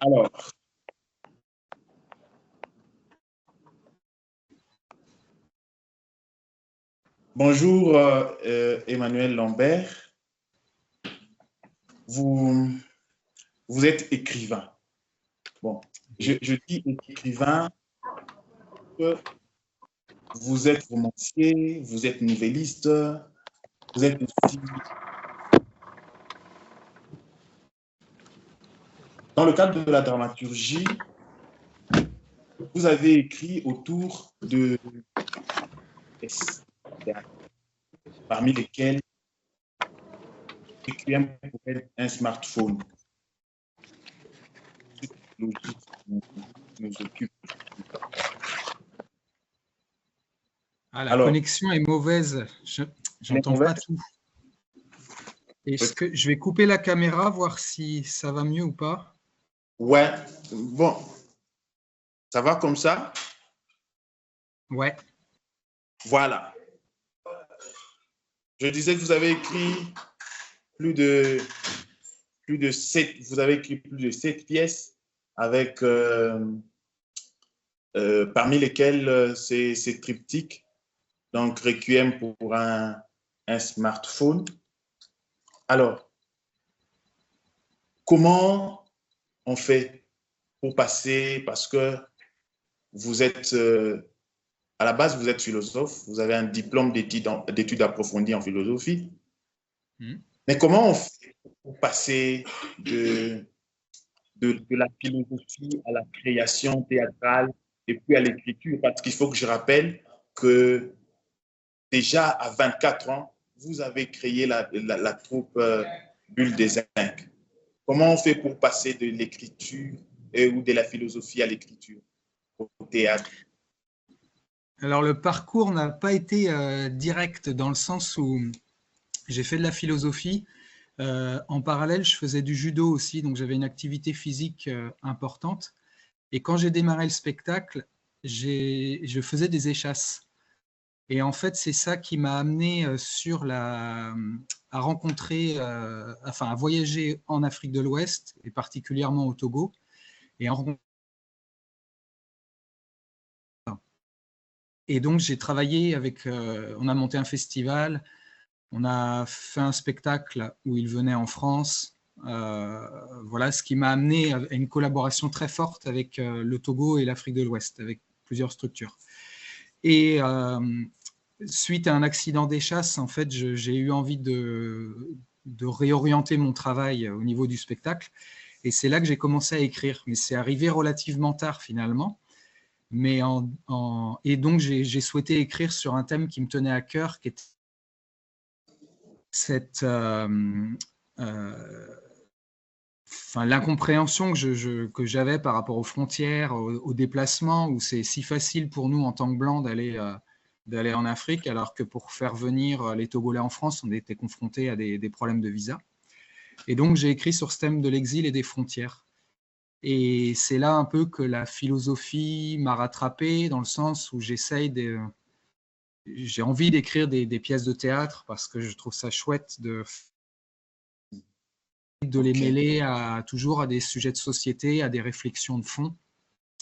Alors, bonjour Emmanuel Lambert. Vous êtes écrivain. Bon, je dis écrivain que vous êtes romancier, vous êtes nouvelliste, vous êtes aussi... Dans le cadre de la dramaturgie, vous avez écrit autour de parmi lesquels Requiem pour un smartphone. Logique nous occupe. Ah, la connexion est mauvaise. J'entends pas tout. Est-ce que je vais couper la caméra, voir si ça va mieux ou pas? Ouais, bon. Ça va comme ça? Ouais. Voilà. Je disais que vous avez écrit plus de 7, vous avez écrit plus de 7 pièces avec parmi lesquelles c'est triptyque, donc Requiem pour un smartphone. Alors, comment on fait pour passer, parce que vous êtes, à la base, vous êtes philosophe, vous avez un diplôme d'études approfondies en philosophie, mais comment on fait pour passer de la philosophie à la création théâtrale et puis à l'écriture? Parce qu'il faut que je rappelle que déjà à 24 ans, vous avez créé la troupe Bulle des Zinc. Comment on fait pour passer de l'écriture ou de la philosophie à l'écriture, au théâtre? Alors, le parcours n'a pas été direct dans le sens où j'ai fait de la philosophie. En parallèle, je faisais du judo aussi, donc j'avais une activité physique importante. Et quand j'ai démarré le spectacle, je faisais des échasses. Et en fait, c'est ça qui m'a amené à rencontrer, enfin à voyager en Afrique de l'Ouest, et particulièrement au Togo. Et donc, j'ai travaillé avec... on a monté un festival, on a fait un spectacle où il venait en France. Voilà, ce qui m'a amené à une collaboration très forte avec le Togo et l'Afrique de l'Ouest, avec plusieurs structures. Et suite à un accident d'échasse, en fait, j'ai eu envie de réorienter mon travail au niveau du spectacle. Et c'est là que j'ai commencé à écrire. Mais c'est arrivé relativement tard, finalement. Et donc, j'ai souhaité écrire sur un thème qui me tenait à cœur, qui était l'incompréhension que j'avais par rapport aux frontières, aux déplacements, où c'est si facile pour nous, en tant que Blancs, d'aller en Afrique, alors que pour faire venir les Togolais en France, on était confrontés à des problèmes de visa. Et donc, j'ai écrit sur ce thème de l'exil et des frontières. Et c'est là un peu que la philosophie m'a rattrapé, dans le sens où j'ai envie d'écrire des pièces de théâtre, parce que je trouve ça chouette de les mêler toujours à des sujets de société, à des réflexions de fond.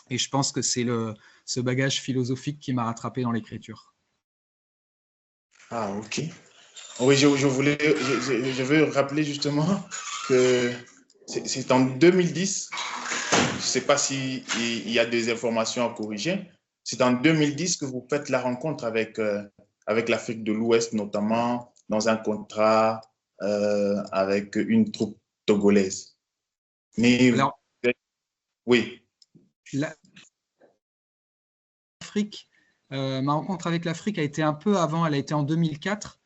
Et je pense que c'est ce bagage philosophique qui m'a rattrapé dans l'écriture. Ah, ok. Oui, je veux rappeler justement que c'est en 2010, je ne sais pas s'il y a des informations à corriger, c'est en 2010 que vous faites la rencontre avec l'Afrique de l'Ouest, notamment dans un contrat avec une troupe togolaise. Mais alors, oui. Ma rencontre avec l'Afrique a été un peu avant, elle a été en 2004.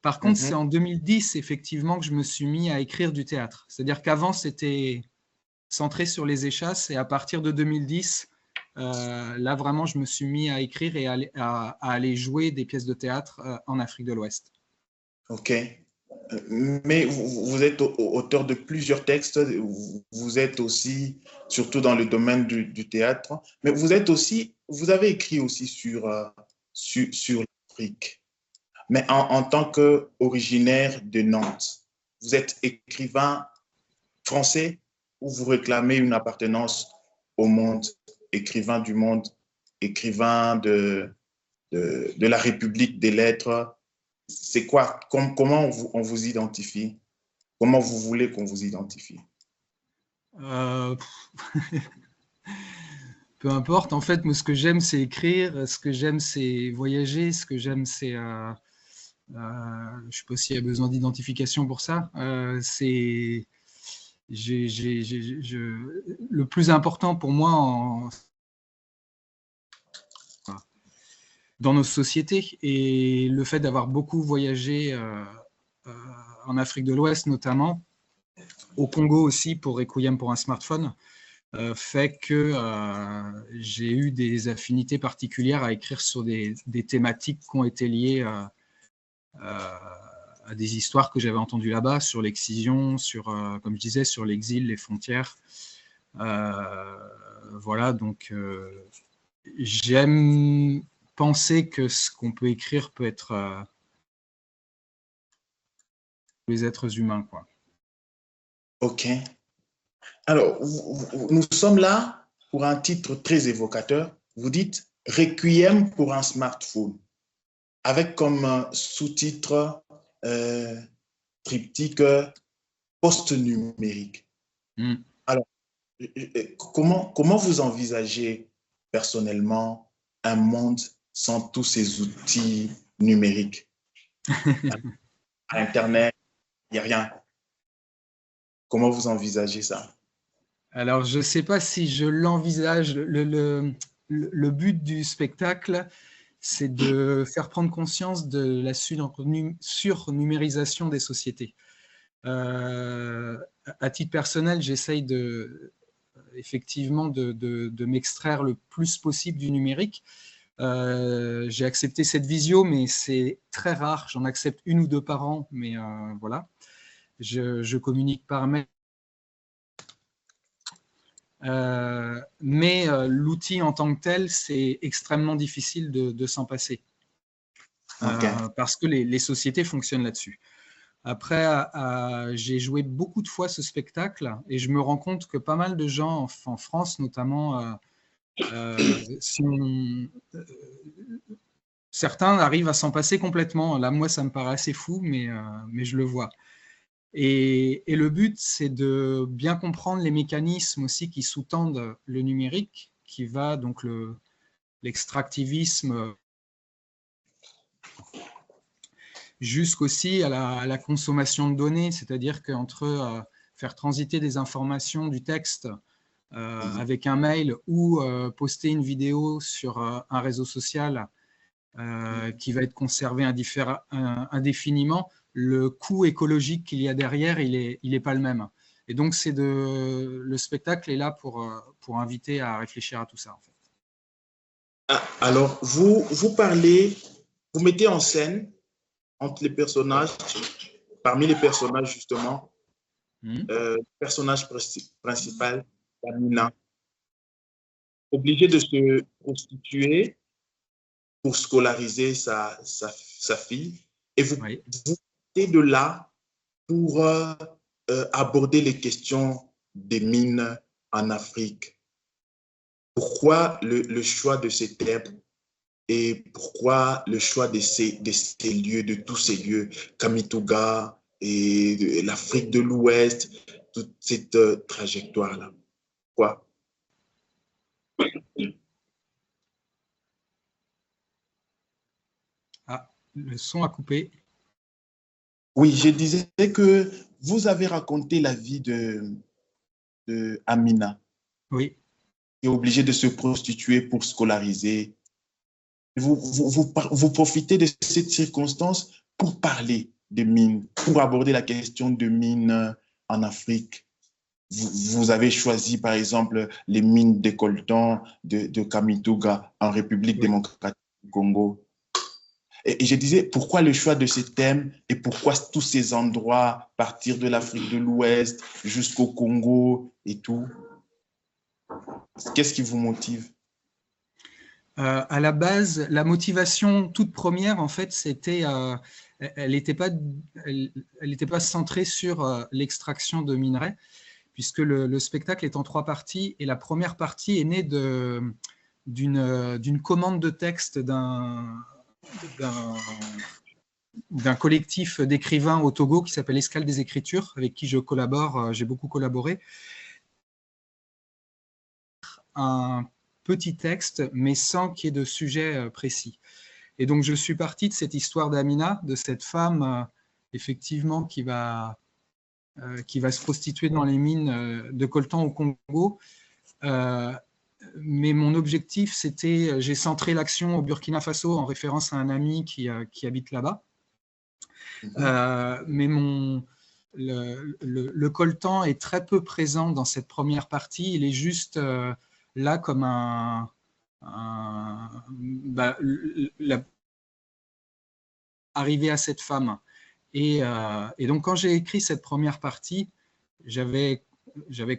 Par contre, c'est en 2010, effectivement, que je me suis mis à écrire du théâtre. C'est-à-dire qu'avant, c'était centré sur les échasses, et à partir de 2010, là, vraiment, je me suis mis à écrire et à aller jouer des pièces de théâtre en Afrique de l'Ouest. Ok. Mais vous êtes auteur de plusieurs textes, vous êtes aussi, surtout dans le domaine du théâtre, mais vous avez écrit aussi sur l'Afrique, mais en tant qu'originaire de Nantes. Vous êtes écrivain français où vous réclamez une appartenance au monde, écrivain du monde, écrivain de la République des lettres. C'est quoi? Comment on vous identifie? Comment vous voulez qu'on vous identifie? Peu importe, en fait, moi, ce que j'aime, c'est écrire, ce que j'aime, c'est voyager, ce que j'aime, c'est... je ne sais pas s'il y a besoin d'identification pour ça. Le plus important pour moi dans nos sociétés, et le fait d'avoir beaucoup voyagé en Afrique de l'Ouest notamment, au Congo aussi pour Requiem pour un smartphone, fait que j'ai eu des affinités particulières à écrire sur des thématiques qui ont été liées à des histoires que j'avais entendues là-bas, sur l'excision, sur, comme je disais, sur l'exil, les frontières. Voilà, donc j'aime penser que ce qu'on peut écrire peut être les êtres humains, quoi. Ok. Alors, nous sommes là pour un titre très évocateur. Vous dites « Requiem pour un smartphone », avec comme sous-titre triptyque post-numérique. Alors, comment vous envisagez personnellement un monde sans tous ces outils numériques? À Internet, il n'y a rien. Comment vous envisagez ça? Alors, je ne sais pas si je l'envisage. Le but du spectacle, c'est de faire prendre conscience de la surnumérisation des sociétés. À titre personnel, j'essaye effectivement de m'extraire le plus possible du numérique. J'ai accepté cette visio, mais c'est très rare. J'en accepte 1 ou 2 par an, mais voilà. Je communique par mail. Mais l'outil en tant que tel, c'est extrêmement difficile de s'en passer. Okay. Parce que les sociétés fonctionnent là-dessus. Après, j'ai joué beaucoup de fois ce spectacle et je me rends compte que pas mal de gens en France, notamment, certains arrivent à s'en passer complètement. Là, moi, ça me paraît assez fou, mais je le vois. Et le but, c'est de bien comprendre les mécanismes aussi qui sous-tendent le numérique, qui va donc l'extractivisme jusqu'aussi à la consommation de données, c'est-à-dire qu'entre faire transiter des informations du texte avec un mail ou poster une vidéo sur un réseau social qui va être conservé indéfiniment, le coût écologique qu'il y a derrière, il est pas le même. Et donc, le spectacle est là pour inviter à réfléchir à tout ça, en fait. Alors, vous mettez en scène entre les personnages, parmi les personnages justement, le personnage principal, Amina, obligé de se prostituer pour scolariser sa fille, et vous partez de là pour aborder les questions des mines en Afrique. Pourquoi le choix de ces thèmes et pourquoi le choix de ces lieux, de tous ces lieux, Kamituga et l'Afrique de l'Ouest, toute cette trajectoire-là? Quoi? Ah, le son a coupé. Oui, je disais que vous avez raconté la vie de Amina. Oui. Qui est obligée de se prostituer pour scolariser. Vous profitez de cette circonstance pour parler de mines, pour aborder la question de mines en Afrique. Vous avez choisi, par exemple, les mines de coltan de Kamituga en République démocratique du Congo. Et je disais, pourquoi le choix de ces thèmes et pourquoi tous ces endroits, partir de l'Afrique de l'Ouest jusqu'au Congo et tout? Qu'est-ce qui vous motive? À la base, la motivation toute première, en fait, c'était, elle n'était pas centrée sur l'extraction de minerais, puisque le spectacle est en 3 parties, et la première partie est née d'une commande de texte d'un collectif d'écrivains au Togo qui s'appelle Escale des Écritures, avec qui je collabore, j'ai beaucoup collaboré. Un petit texte, mais sans qu'il y ait de sujet précis. Et donc, je suis parti de cette histoire d'Amina, de cette femme, effectivement, qui va se prostituer dans les mines de coltan au Congo. Mais mon objectif, c'était, j'ai centré l'action au Burkina Faso en référence à un ami qui habite là-bas. Mais le coltan est très peu présent dans cette première partie. Il est juste là comme arrivé à cette femme. Et donc, quand j'ai écrit cette première partie, j'avais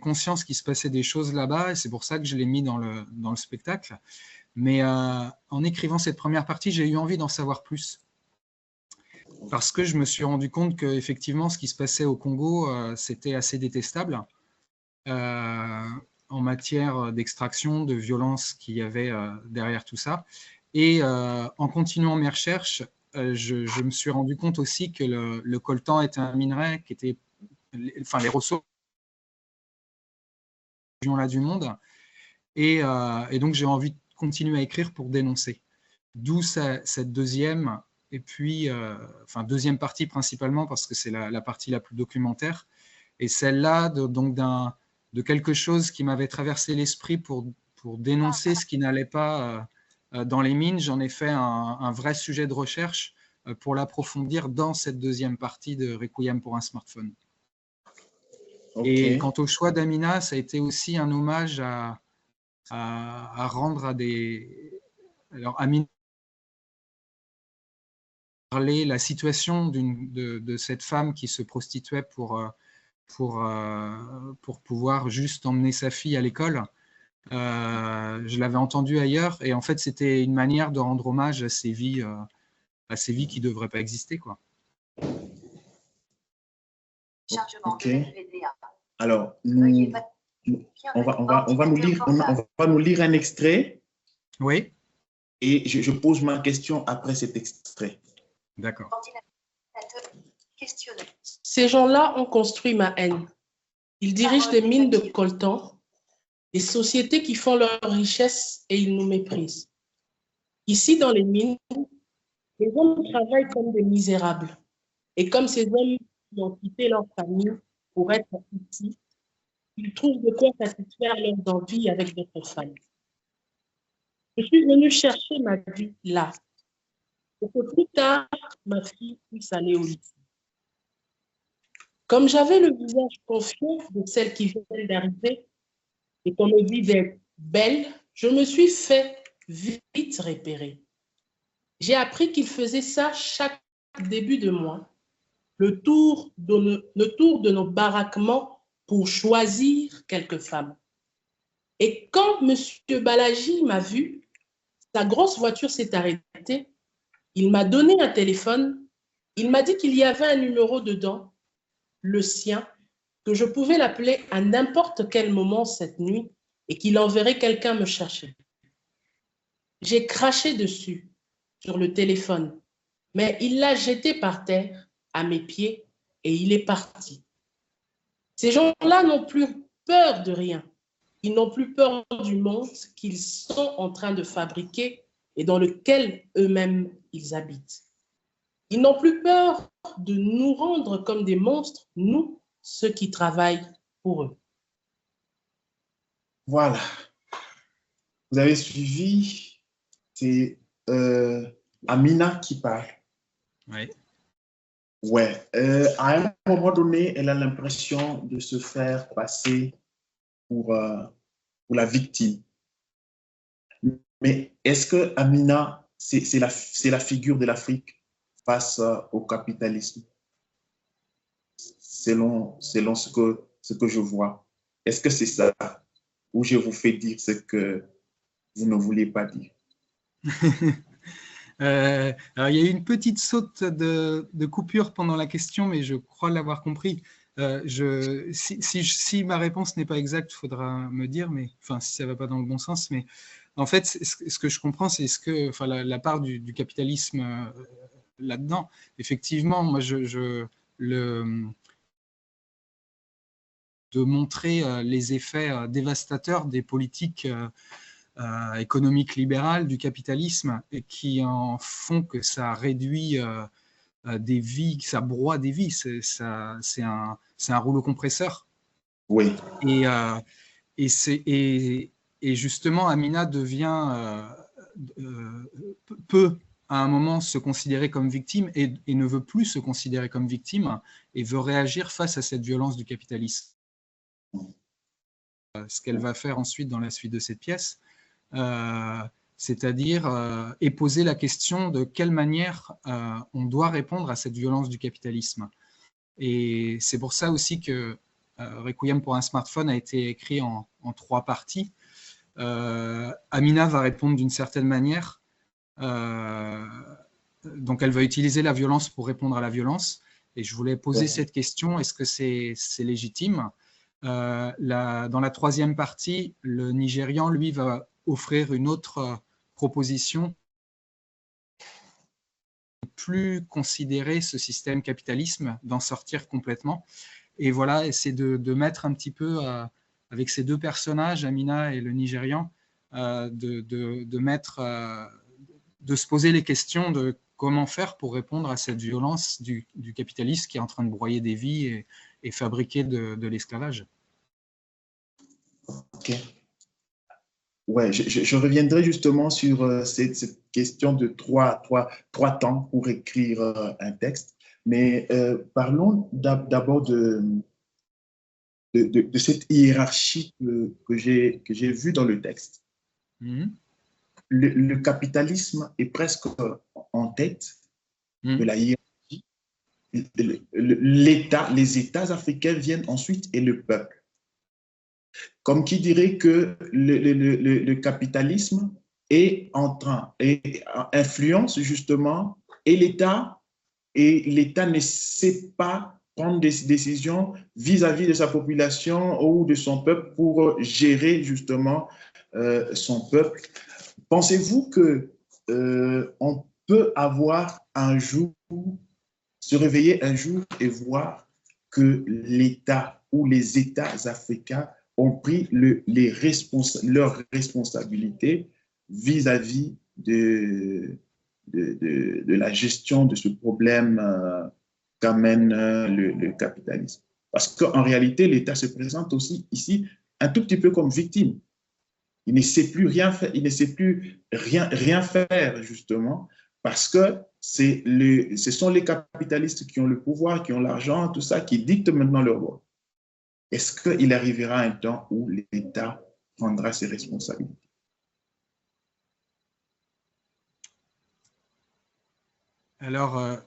conscience qu'il se passait des choses là-bas, et c'est pour ça que je l'ai mis dans le spectacle. Mais en écrivant cette première partie, j'ai eu envie d'en savoir plus. Parce que je me suis rendu compte qu'effectivement, ce qui se passait au Congo, c'était assez détestable en matière d'extraction, de violence qu'il y avait derrière tout ça. Et en continuant mes recherches, je me suis rendu compte aussi que le coltan était un minerai qui était, enfin, les ressources là du monde. Et donc, j'ai envie de continuer à écrire pour dénoncer. D'où cette deuxième, et puis, enfin, deuxième partie principalement, parce que c'est la partie la plus documentaire. Et celle-là, donc, de quelque chose qui m'avait traversé l'esprit pour dénoncer ce qui n'allait pas dans les mines. J'en ai fait un vrai sujet de recherche pour l'approfondir dans cette deuxième partie de Requiem pour un smartphone. Okay. Et quant au choix d'Amina, ça a été aussi un hommage à rendre à des... Alors, Amina parlait la situation de cette femme qui se prostituait pour pouvoir juste emmener sa fille à l'école. Je l'avais entendu ailleurs, et en fait, c'était une manière de rendre hommage à ces vies qui ne devraient pas exister, quoi. Ok. Alors, on va nous lire un extrait. Oui. Et je pose ma question après cet extrait. D'accord. Ces gens-là ont construit ma haine. Ils dirigent des mines de coltan, des sociétés qui font leur richesse et ils nous méprisent. Ici, dans les mines, les hommes travaillent comme des misérables. Et comme ces hommes qui ont quitté leur famille pour être ici, ils trouvent de quoi satisfaire leurs envies avec d'autres femmes. Je suis venue chercher ma vie là, pour que plus tard, ma fille puisse aller au lycée. Comme j'avais le visage confiant de celle qui vient d'arriver et qu'on me dit d'être belle, je me suis fait vite repérer. J'ai appris qu'il faisait ça chaque début de mois, le tour de nos baraquements pour choisir quelques femmes. Et quand M. Balaji m'a vu, sa grosse voiture s'est arrêtée, il m'a donné un téléphone, il m'a dit qu'il y avait un numéro dedans, le sien, que je pouvais l'appeler à n'importe quel moment cette nuit et qu'il enverrait quelqu'un me chercher. J'ai craché dessus, sur le téléphone, mais il l'a jeté par terre, à mes pieds, et il est parti. Ces gens-là n'ont plus peur de rien. Ils n'ont plus peur du monde qu'ils sont en train de fabriquer et dans lequel eux-mêmes ils habitent. Ils n'ont plus peur de nous rendre comme des monstres, nous, ceux qui travaillent pour eux. Voilà. Vous avez suivi, c'est Amina qui parle. Oui. Ouais. À un moment donné, elle a l'impression de se faire passer pour la victime. Mais est-ce que Amina, c'est la figure de l'Afrique face au capitalisme, selon ce que je vois? Est-ce que c'est ça, ou je vous fais dire ce que vous ne voulez pas dire? Alors, il y a eu une petite saute de coupure pendant la question, mais je crois l'avoir compris. Si ma réponse n'est pas exacte, il faudra me dire, mais enfin, si ça ne va pas dans le bon sens. Mais en fait, ce que je comprends, c'est la part du capitalisme là-dedans. Effectivement, moi, de montrer les effets dévastateurs des politiques économiques libérales, du capitalisme, et qui en font que ça réduit des vies, ça broie des vies. C'est un rouleau compresseur. Oui. Et justement, Amina peut à un moment se considérer comme victime et ne veut plus se considérer comme victime et veut réagir face à cette violence du capitalisme. Ce qu'elle va faire ensuite dans la suite de cette pièce, c'est-à-dire et poser la question de quelle manière on doit répondre à cette violence du capitalisme. Et c'est pour ça aussi que Requiem pour un smartphone a été écrit en 3 parties. Amina va répondre d'une certaine manière. Donc elle va utiliser la violence pour répondre à la violence. Et je voulais poser cette question, est-ce que c'est légitime? Dans la 3e partie, le Nigérian, lui, va offrir une autre proposition. Plus considérer ce système capitalisme, d'en sortir complètement. Et voilà, essayer de mettre un petit peu, avec ces 2 personnages, Amina et le Nigérian, de se poser les questions de comment faire pour répondre à cette violence du capitalisme qui est en train de broyer des vies et fabriquer de l'esclavage. Ok. Ouais, je reviendrai justement sur cette question de trois temps pour écrire un texte. Mais parlons d'abord de cette hiérarchie que j'ai vue dans le texte. Mm-hmm. Le capitalisme est presque en tête de la hiérarchie. Les États africains viennent ensuite et le peuple. Comme qui dirait que le capitalisme est en train, et influence justement, et l'État ne sait pas prendre des décisions vis-à-vis de sa population ou de son peuple pour gérer justement son peuple. Pensez-vous que on peut avoir un jour, se réveiller un jour et voir que l'État ou les États africains ont pris leurs responsabilités vis-à-vis de la gestion de ce problème qu'amène le capitalisme. Parce qu'en réalité, l'État se présente aussi ici un tout petit peu comme victime. Il ne sait plus rien faire, il ne sait plus rien faire, justement, parce que ce sont les capitalistes qui ont le pouvoir, qui ont l'argent, tout ça, qui dictent maintenant leur loi. Est-ce qu'il arrivera un temps où l'État prendra ses responsabilités? Alors,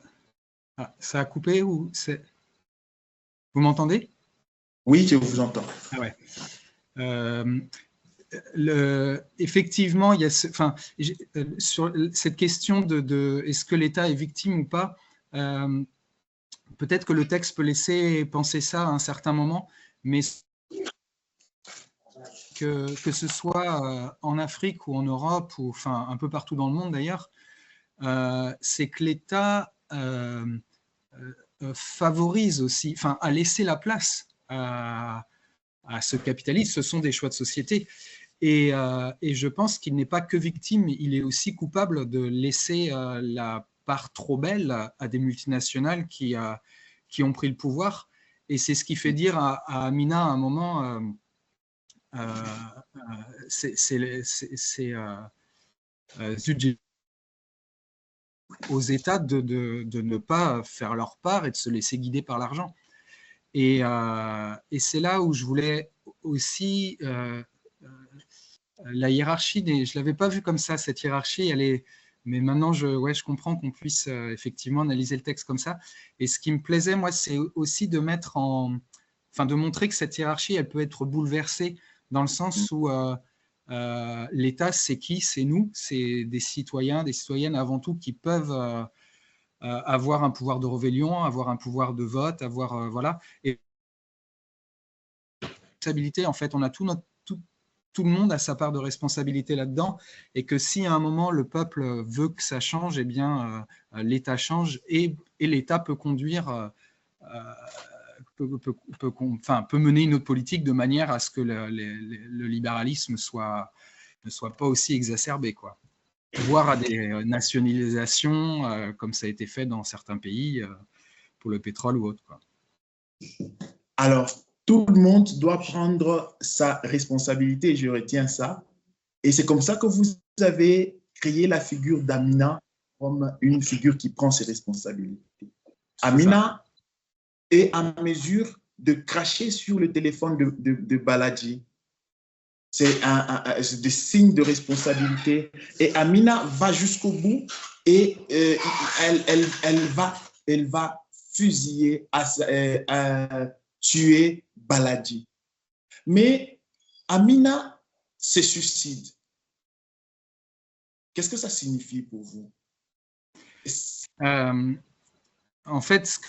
ça a coupé ou c'est... Vous m'entendez? Oui, je vous entends. Ah ouais. Effectivement, il y a sur cette question de est-ce que l'État est victime ou pas, peut-être que le texte peut laisser penser ça à un certain moment, mais que ce soit en Afrique ou en Europe, ou enfin un peu partout dans le monde d'ailleurs, c'est que l'État favorise aussi, enfin a laissé la place à ce capitalisme. Ce sont des choix de société. Et je pense qu'il n'est pas que victime, il est aussi coupable de laisser la part trop belle à des multinationales qui ont pris le pouvoir. Et c'est ce qui fait dire à Amina à un moment, aux États de ne pas faire leur part et de se laisser guider par l'argent. Et c'est là où je voulais aussi... la hiérarchie, je ne l'avais pas vue comme ça, cette hiérarchie, mais maintenant je comprends qu'on puisse effectivement analyser le texte comme ça. Et ce qui me plaisait, moi, c'est aussi de de montrer que cette hiérarchie, elle peut être bouleversée dans le sens où l'État, c'est qui? C'est nous, c'est des citoyens, des citoyennes avant tout qui peuvent avoir un pouvoir de rébellion, avoir un pouvoir de vote, voilà. Et responsabilité. En fait, on a tout le monde a sa part de responsabilité là-dedans, et que si à un moment le peuple veut que ça change, eh bien l'État change, et l'État peut conduire, peut mener une autre politique de manière à ce que le libéralisme ne soit pas aussi exacerbé, quoi. Voire à des nationalisations, comme ça a été fait dans certains pays pour le pétrole ou autre, quoi. Alors, tout le monde doit prendre sa responsabilité, je retiens ça. Et c'est comme ça que vous avez créé la figure d'Amina comme une figure qui prend ses responsabilités. Amina est en mesure de cracher sur le téléphone de Baladji. C'est des signes de responsabilité. Et Amina va jusqu'au bout et elle va fusiller, tuer Baladji. Mais Amina se suicide. Qu'est-ce que ça signifie pour vous? En fait,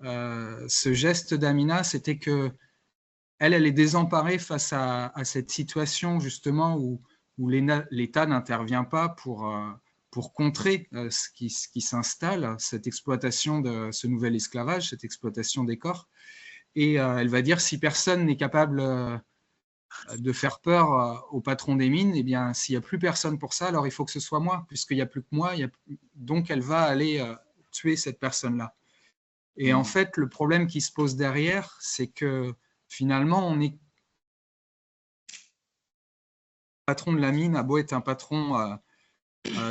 ce geste d'Amina, c'était que elle est désemparée face à cette situation justement où l'État n'intervient pas pour contrer ce qui s'installe, cette exploitation de ce nouvel esclavage, cette exploitation des corps. Et elle va dire, si personne n'est capable de faire peur au patron des mines, eh bien, s'il n'y a plus personne pour ça, alors il faut que ce soit moi, puisqu'il n'y a plus que moi. Donc, elle va aller tuer cette personne-là. Et en fait, le problème qui se pose derrière, c'est que finalement, on est... Le patron de la mine a beau être un patron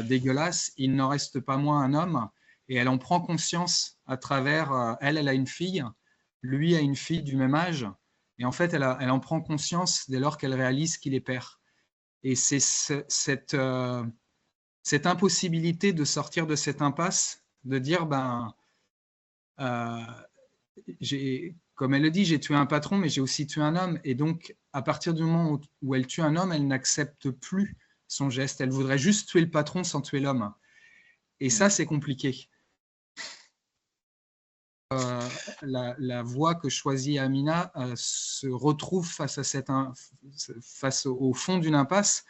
dégueulasse, il n'en reste pas moins un homme, et elle en prend conscience à travers... elle a une fille, lui a une fille du même âge, et en fait, elle en prend conscience dès lors qu'elle réalise qu'il est père. Et c'est cette impossibilité de sortir de cette impasse, de dire, comme elle le dit, j'ai tué un patron, mais j'ai aussi tué un homme. Et donc, à partir du moment où elle tue un homme, elle n'accepte plus son geste. Elle voudrait juste tuer le patron sans tuer l'homme. Et ça, c'est compliqué. La voie que choisit Amina se retrouve face au fond d'une impasse,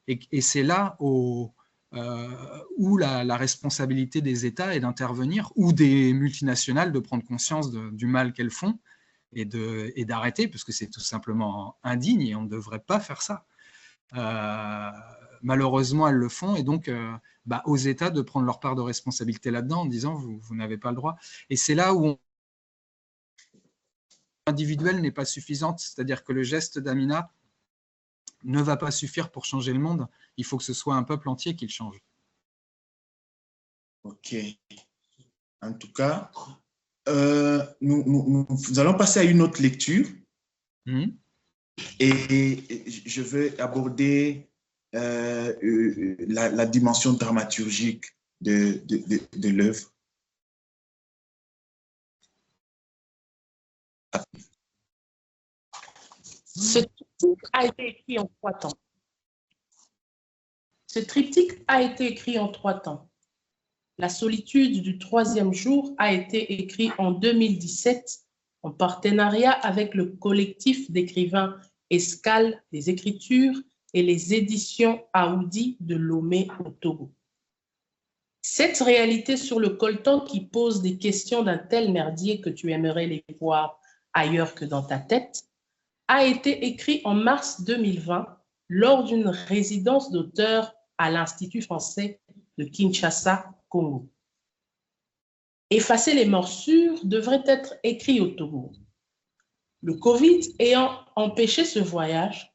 et c'est là où la responsabilité des États est d'intervenir, ou des multinationales de prendre conscience du mal qu'elles font et d'arrêter, parce que c'est tout simplement indigne et on ne devrait pas faire ça. Malheureusement, elles le font, et donc aux États de prendre leur part de responsabilité là-dedans en disant vous n'avez pas le droit. Et c'est là où individuelle n'est pas suffisante, c'est-à-dire que le geste d'Amina ne va pas suffire pour changer le monde. Il faut que ce soit un peuple entier qui le change. Ok. En tout cas, nous allons passer à une autre lecture. Et je vais aborder la dimension dramaturgique de l'œuvre. Ce triptyque a été écrit en 3 temps. Ce triptyque a été écrit en 3 temps. La solitude du 3e jour a été écrit en 2017 en partenariat avec le collectif d'écrivains Escale des Écritures et les éditions Aoudi de Lomé au Togo. Cette réalité sur le coltan qui pose des questions d'un tel merdier que tu aimerais les voir ailleurs que dans ta tête a été écrit en mars 2020 lors d'une résidence d'auteur à l'Institut français de Kinshasa, Congo. Effacer les morsures devrait être écrit au Togo. Le Covid ayant empêché ce voyage,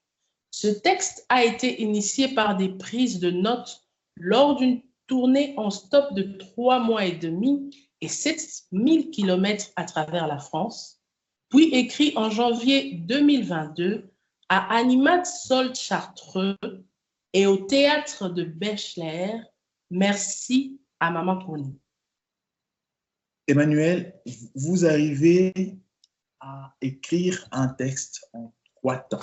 ce texte a été initié par des prises de notes lors d'une tournée en stop de 3 mois et demi et 7000 km à travers la France, puis écrit en janvier 2022 à Animat Sol Chartreux et au théâtre de Bechler. Merci à Maman Connie. Emmanuel, vous arrivez à écrire un texte en 3 temps.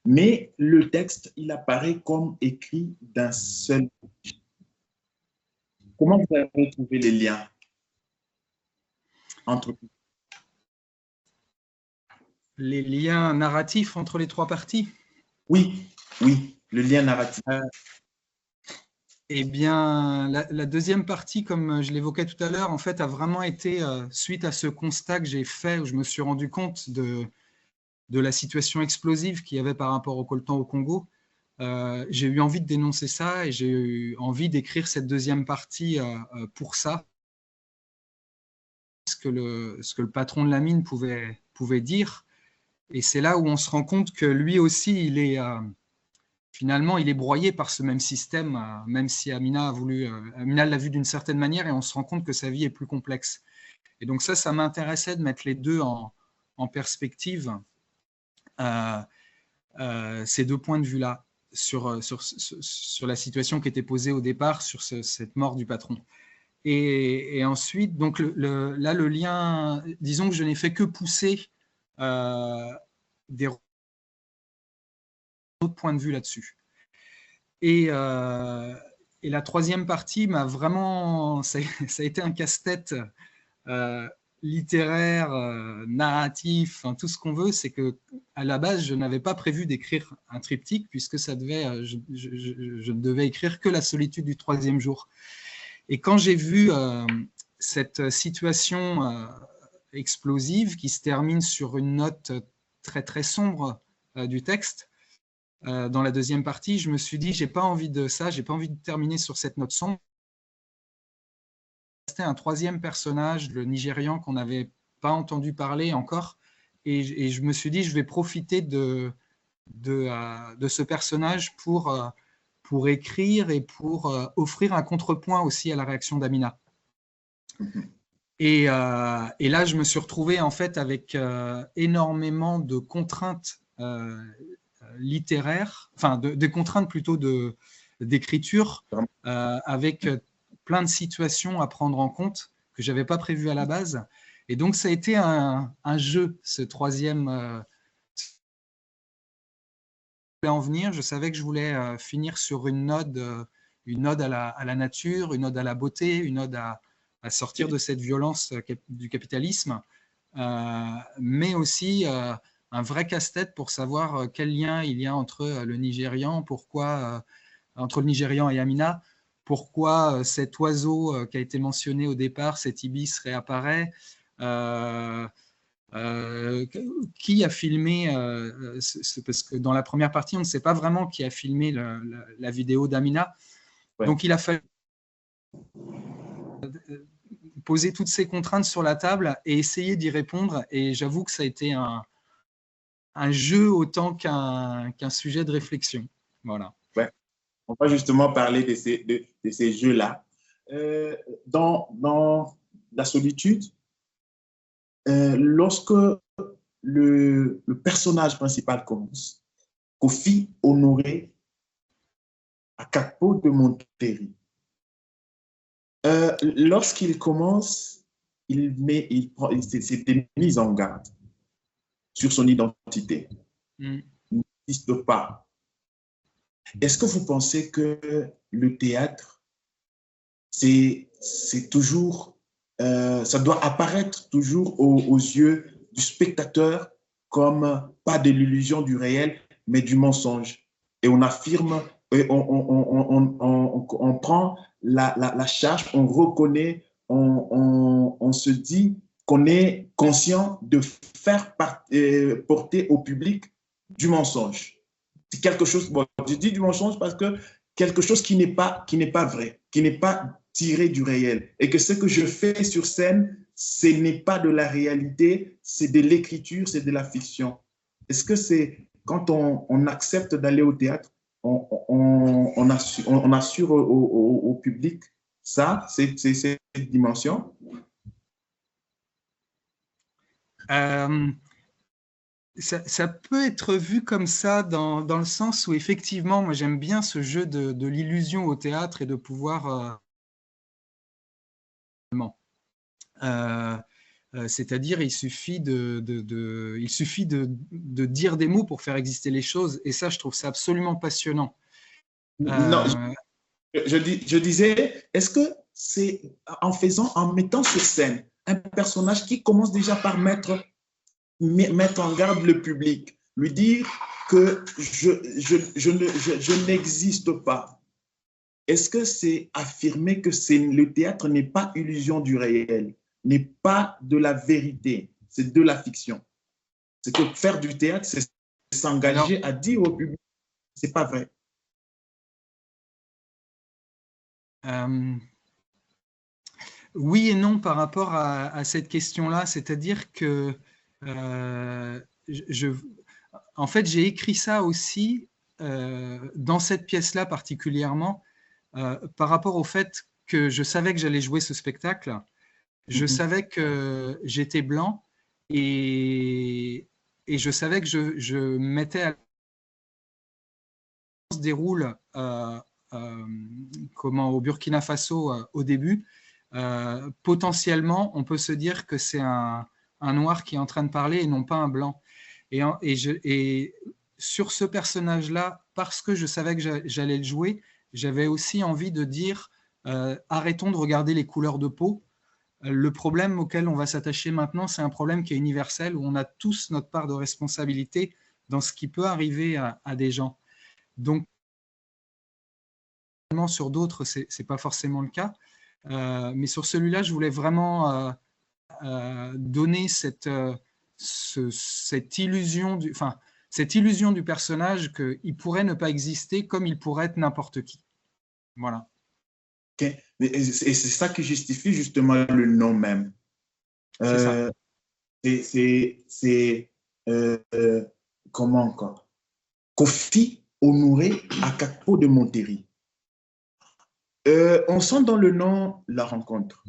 Mais le texte, il apparaît comme écrit d'un seul. Comment vous avez trouvé les liens entre les liens narratifs entre les trois parties? Oui, oui, le lien narratif. Eh bien, la deuxième partie, comme je l'évoquais tout à l'heure, en fait, a vraiment été suite à ce constat que j'ai fait, où je me suis rendu compte de la situation explosive qu'il y avait par rapport au coltan au Congo. J'ai eu envie de dénoncer ça et j'ai eu envie d'écrire cette deuxième partie pour ça. Ce que le patron de la mine pouvait dire. Et c'est là où on se rend compte que lui aussi, finalement, il est broyé par ce même système, même si Amina l'a vu d'une certaine manière, et on se rend compte que sa vie est plus complexe. Et donc ça m'intéressait de mettre les deux en perspective, ces deux points de vue-là, sur la situation qui était posée au départ, sur cette mort du patron. Et ensuite, donc là, le lien, disons que je n'ai fait que pousser des autres points de vue là-dessus. Et la troisième partie m'a vraiment, ça a été un casse-tête littéraire, narratif, tout ce qu'on veut. C'est que à la base, je n'avais pas prévu d'écrire un triptyque puisque ça devait, je ne devais écrire que la solitude du troisième jour. Et quand j'ai vu cette situation explosive qui se termine sur une note très très sombre du texte, dans la deuxième partie, je me suis dit, j'ai pas envie de ça, j'ai pas envie de terminer sur cette note sombre. C'était un troisième personnage, le Nigérian, qu'on n'avait pas entendu parler encore, et je me suis dit, je vais profiter de ce personnage pour écrire et pour offrir un contrepoint aussi à la réaction d'Amina. Et là, je me suis retrouvé en fait avec énormément de contraintes littéraires, enfin des contraintes plutôt d'écriture, avec plein de situations à prendre en compte que je n'avais pas prévues à la base. Et donc, ça a été un jeu, ce troisième. En venir, je savais que je voulais finir sur une ode à la nature, une ode à la beauté, une ode à sortir de cette violence du capitalisme, mais aussi un vrai casse-tête pour savoir quel lien il y a entre le Nigérian, entre le Nigérian et Amina, pourquoi cet oiseau qui a été mentionné au départ, cet ibis, réapparaît. Qui a filmé, parce que dans la première partie, on ne sait pas vraiment qui a filmé la vidéo d'Amina. Ouais. Donc, il a fallu poser toutes ces contraintes sur la table et essayer d'y répondre. Et j'avoue que ça a été un jeu autant qu'un sujet de réflexion. Voilà. Ouais. On va justement parler de ces jeux-là. Dans la solitude, lorsque le personnage principal commence, Kofi Honoré Akakpo de Monterrey, lorsqu'il commence, il s'était mis en garde sur son identité. Il n'existe pas. Est-ce que vous pensez que le théâtre, c'est toujours, ça doit apparaître toujours aux yeux du spectateur comme pas de l'illusion du réel, mais du mensonge? Et on affirme, on prend la charge, on reconnaît, on se dit qu'on est conscient de faire porter au public du mensonge. C'est quelque chose, bon, je dis du mensonge parce que quelque chose qui n'est pas vrai, qui n'est pas tiré du réel. Et que ce que je fais sur scène, ce n'est pas de la réalité, c'est de l'écriture, c'est de la fiction. Est-ce que c'est, quand on accepte d'aller au théâtre, on assure au public ça, c'est cette dimension? Ça peut être vu comme ça dans le sens où effectivement, moi j'aime bien ce jeu de l'illusion au théâtre et de pouvoir... c'est-à-dire il suffit de dire des mots pour faire exister les choses, et ça je trouve ça absolument passionnant. Non, je disais, est-ce que c'est en mettant sur scène un personnage qui commence déjà par mettre mettre en garde le public, lui dire que je n'existe pas. Est-ce que c'est affirmer que le théâtre n'est pas illusion du réel, n'est pas de la vérité, c'est de la fiction? C'est que faire du théâtre, c'est s'engager à dire au public, c'est pas vrai. Oui et non par rapport à cette question-là, c'est-à-dire que en fait, j'ai écrit ça aussi dans cette pièce-là particulièrement par rapport au fait que je savais que j'allais jouer ce spectacle, je savais que j'étais blanc et je savais que je mettais à se déroule au Burkina Faso au début. Potentiellement, on peut se dire que c'est un noir qui est en train de parler et non pas un blanc. Et sur ce personnage-là, parce que je savais que j'allais le jouer, j'avais aussi envie de dire arrêtons de regarder les couleurs de peau. Le problème auquel on va s'attacher maintenant, c'est un problème qui est universel, où on a tous notre part de responsabilité dans ce qui peut arriver à des gens. Donc, sur d'autres, ce n'est pas forcément le cas. Mais sur celui-là, je voulais vraiment donner cette illusion du personnage qu'il pourrait ne pas exister comme il pourrait être n'importe qui. Voilà. Okay. Et c'est ça qui justifie justement le nom même. C'est comment encore? Kofi Honoré Akakpo de Monterrey. On sent dans le nom la rencontre.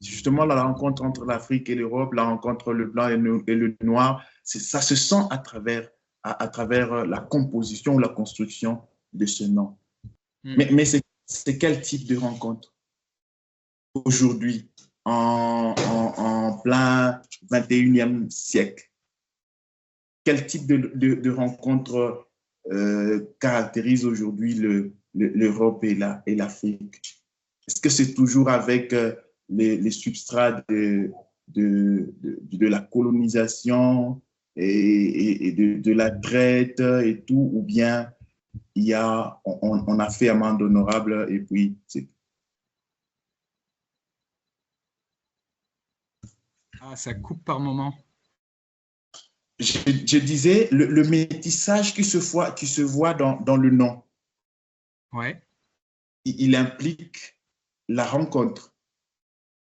Justement, la rencontre entre l'Afrique et l'Europe, la rencontre entre le blanc et le noir, ça se sent à travers la composition ou la construction de ce nom. Mais c'est quel type de rencontre aujourd'hui, en plein 21e siècle? Quel type de rencontre caractérise aujourd'hui l'Europe et l'Afrique? Est-ce que c'est toujours avec les substrats de la colonisation et de la traite et tout, ou bien on a fait amende honorable et puis c'est... Ah, ça coupe par moment. Je disais, le métissage qui se voit dans le nom, ouais. il implique la rencontre.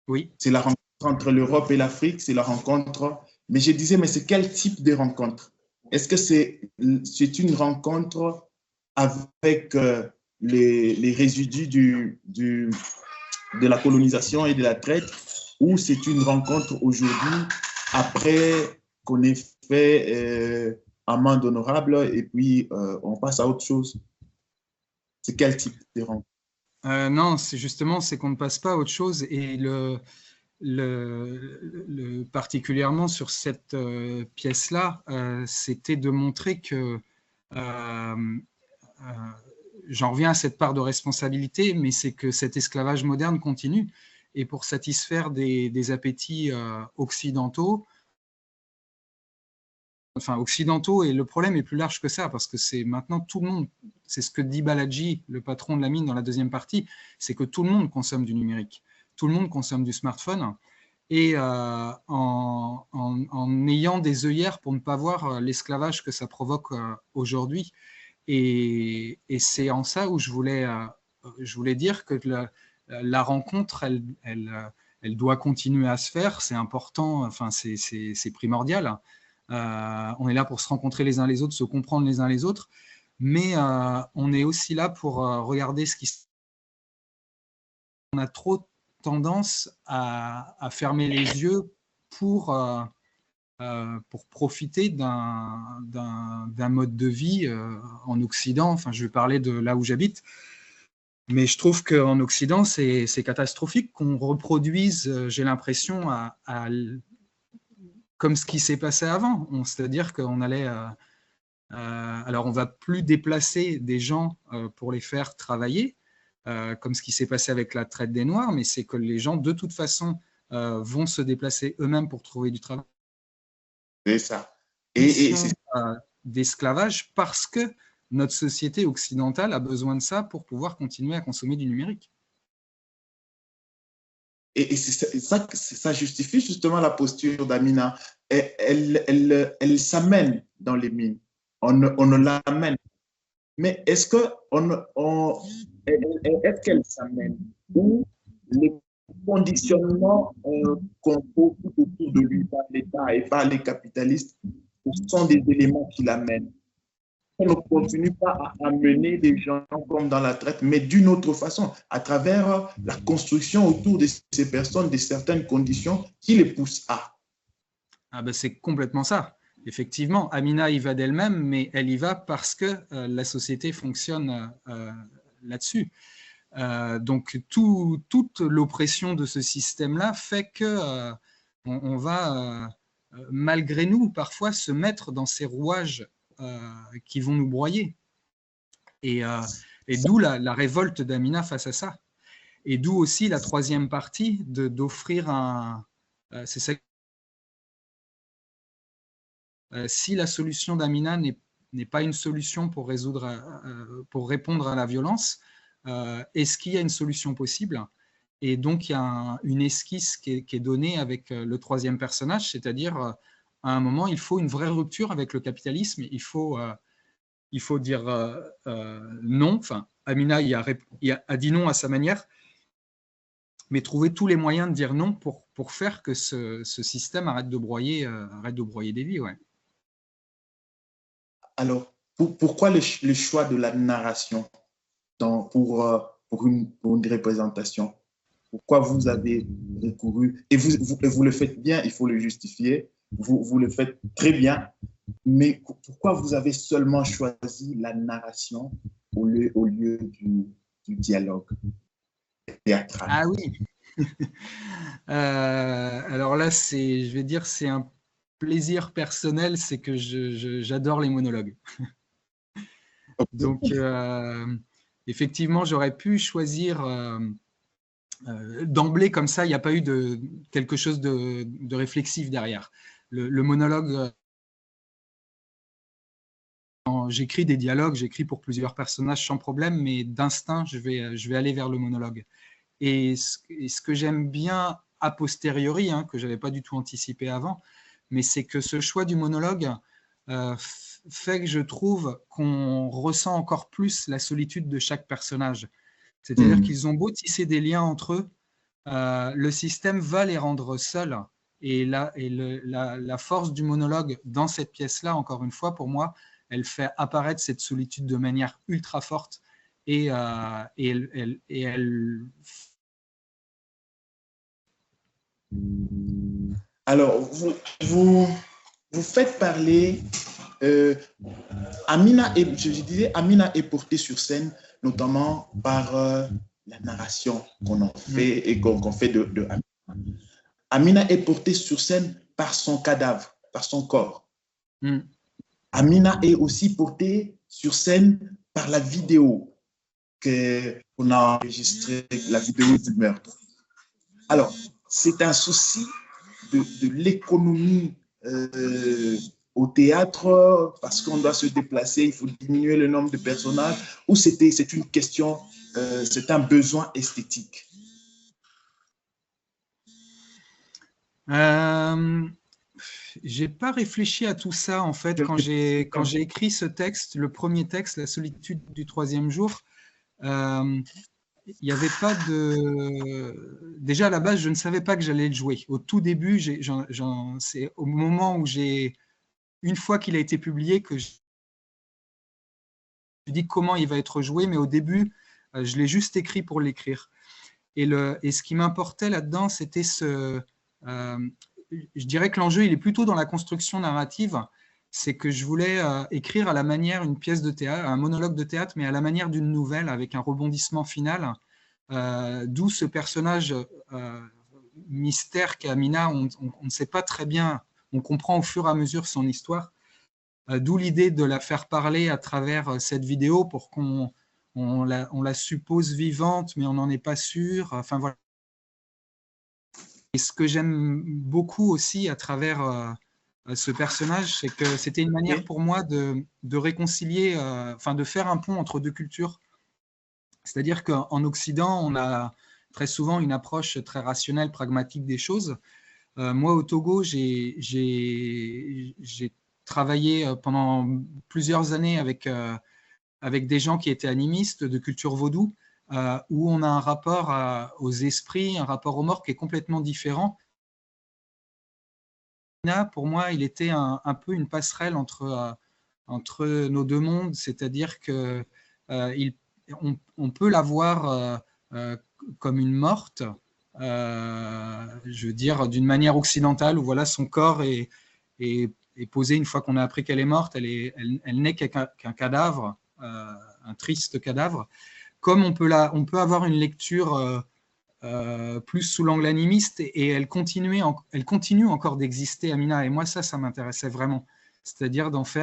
Oui. C'est la rencontre entre l'Europe et l'Afrique, c'est la rencontre. Mais je disais, mais c'est quel type de rencontre? Est-ce que c'est une rencontre avec les résidus de la colonisation et de la traite, ou c'est une rencontre aujourd'hui après qu'on ait fait amende honorable et puis on passe à autre chose? C'est quel type de rencontre? Non, c'est qu'on ne passe pas à autre chose. Et particulièrement sur cette pièce-là, c'était de montrer que j'en reviens à cette part de responsabilité, mais c'est que cet esclavage moderne continue. Et pour satisfaire des appétits occidentaux, et le problème est plus large que ça, parce que c'est maintenant tout le monde, c'est ce que dit Balaji, le patron de la mine dans la deuxième partie, c'est que tout le monde consomme du numérique, tout le monde consomme du smartphone, et en ayant des œillères pour ne pas voir l'esclavage que ça provoque aujourd'hui. Et c'est en ça où je voulais dire que la rencontre, elle doit continuer à se faire, c'est important, enfin c'est primordial. On est là pour se rencontrer les uns les autres, se comprendre les uns les autres, mais on est aussi là pour regarder ce qui se passe. On a trop tendance à fermer les yeux pour profiter d'un mode de vie en Occident. Enfin, je vais parler de là où j'habite, mais je trouve qu'en Occident, c'est catastrophique qu'on reproduise, j'ai l'impression, comme ce qui s'est passé avant. C'est-à-dire qu'on allait... alors, on ne va plus déplacer des gens pour les faire travailler, comme ce qui s'est passé avec la traite des Noirs, mais c'est que les gens, de toute façon, vont se déplacer eux-mêmes pour trouver du travail. C'est ça. D'esclavage parce que notre société occidentale a besoin de ça pour pouvoir continuer à consommer du numérique. Et ça justifie justement la posture d'Amina. Elle s'amène dans les mines. On ne l'amène. Mais est-ce qu'elle s'amène ou les conditionnements qu'on trouve tout autour de lui par l'État et par les capitalistes sont des éléments qui l'amènent? On ne continue pas à amener des gens comme dans la traite, mais d'une autre façon, à travers la construction autour de ces personnes, de certaines conditions qui les poussent à. Ah ben c'est complètement ça. Effectivement, Amina y va d'elle-même, mais elle y va parce que la société fonctionne là-dessus. Donc, toute l'oppression de ce système-là fait que on va, malgré nous, parfois se mettre dans ces rouages qui vont nous broyer. Et d'où la révolte d'Amina face à ça. Et d'où aussi la troisième partie d'offrir c'est ça. Si la solution d'Amina n'est pas une solution pour répondre à la violence, est-ce qu'il y a une solution possible? Et donc, il y a une esquisse qui est donnée avec le troisième personnage, c'est-à-dire, à un moment, il faut une vraie rupture avec le capitalisme, il faut dire non. Enfin, Amina a dit non à sa manière, mais trouver tous les moyens de dire non pour faire que ce système arrête de broyer des vies. Ouais. Alors, pourquoi le choix de la narration pour une représentation? Pourquoi vous avez recouru? Et vous le faites bien, il faut le justifier. Vous le faites très bien. Mais pourquoi vous avez seulement choisi la narration au lieu du dialogue théâtral? Ah oui. Alors là, je vais dire, c'est un plaisir personnel, c'est que j'adore les monologues. Donc, effectivement, j'aurais pu choisir d'emblée comme ça, il n'y a pas eu quelque chose de réflexif derrière. Le monologue, j'écris des dialogues, j'écris pour plusieurs personnages sans problème, mais d'instinct, je vais aller vers le monologue. Et ce que j'aime bien a posteriori, que je n'avais pas du tout anticipé avant, mais c'est que ce choix du monologue fait que je trouve qu'on ressent encore plus la solitude de chaque personnage. C'est-à-dire qu'ils ont beau tisser des liens entre eux, le système va les rendre seuls. Et la force du monologue dans cette pièce-là, encore une fois, pour moi, elle fait apparaître cette solitude de manière ultra forte. Et elle... Alors, vous faites parler Amina, Amina est portée sur scène notamment par la narration qu'on en fait et qu'on fait de Amina. Amina est portée sur scène par son cadavre, par son corps. Amina est aussi portée sur scène par la vidéo qu'on a enregistrée, la vidéo du meurtre. Alors, c'est un souci de l'économie au théâtre, parce qu'on doit se déplacer, il faut diminuer le nombre de personnages, ou c'est une question, c'est un besoin esthétique? J'ai pas réfléchi à tout ça en fait quand j'ai écrit ce texte, le premier texte, La solitude du troisième jour. Il n'y avait pas de... Déjà à la base, je ne savais pas que j'allais le jouer. Au tout début, c'est au moment où une fois qu'il a été publié, que je dis comment il va être joué, mais au début, je l'ai juste écrit pour l'écrire. Et ce qui m'importait là-dedans, c'était je dirais que l'enjeu, il est plutôt dans la construction narrative. C'est que je voulais écrire à la manière une pièce de théâtre, un monologue de théâtre, mais à la manière d'une nouvelle, avec un rebondissement final. D'où ce personnage mystère qu'est Amina, on ne sait pas très bien, on comprend au fur et à mesure son histoire. D'où l'idée de la faire parler à travers cette vidéo pour qu'on la suppose vivante, mais on n'en est pas sûr. Enfin, voilà. Et ce que j'aime beaucoup aussi à travers ce personnage, c'est que c'était une manière pour moi de réconcilier, enfin de faire un pont entre deux cultures. C'est-à-dire qu'en Occident, on a très souvent une approche très rationnelle, pragmatique des choses. Moi, au Togo, j'ai travaillé pendant plusieurs années avec des gens qui étaient animistes de culture vaudou, où on a un rapport aux esprits, un rapport aux morts qui est complètement différent. Pour moi, il était un peu une passerelle entre nos deux mondes, c'est-à-dire que on peut la voir comme une morte, je veux dire, d'une manière occidentale, où voilà, son corps est posé une fois qu'on a appris qu'elle est morte, elle n'est qu'un cadavre, un triste cadavre. Comme on peut avoir une lecture plus sous l'angle animiste, et elle continue encore d'exister, Amina. Et moi, ça m'intéressait vraiment. C'est-à-dire de montrer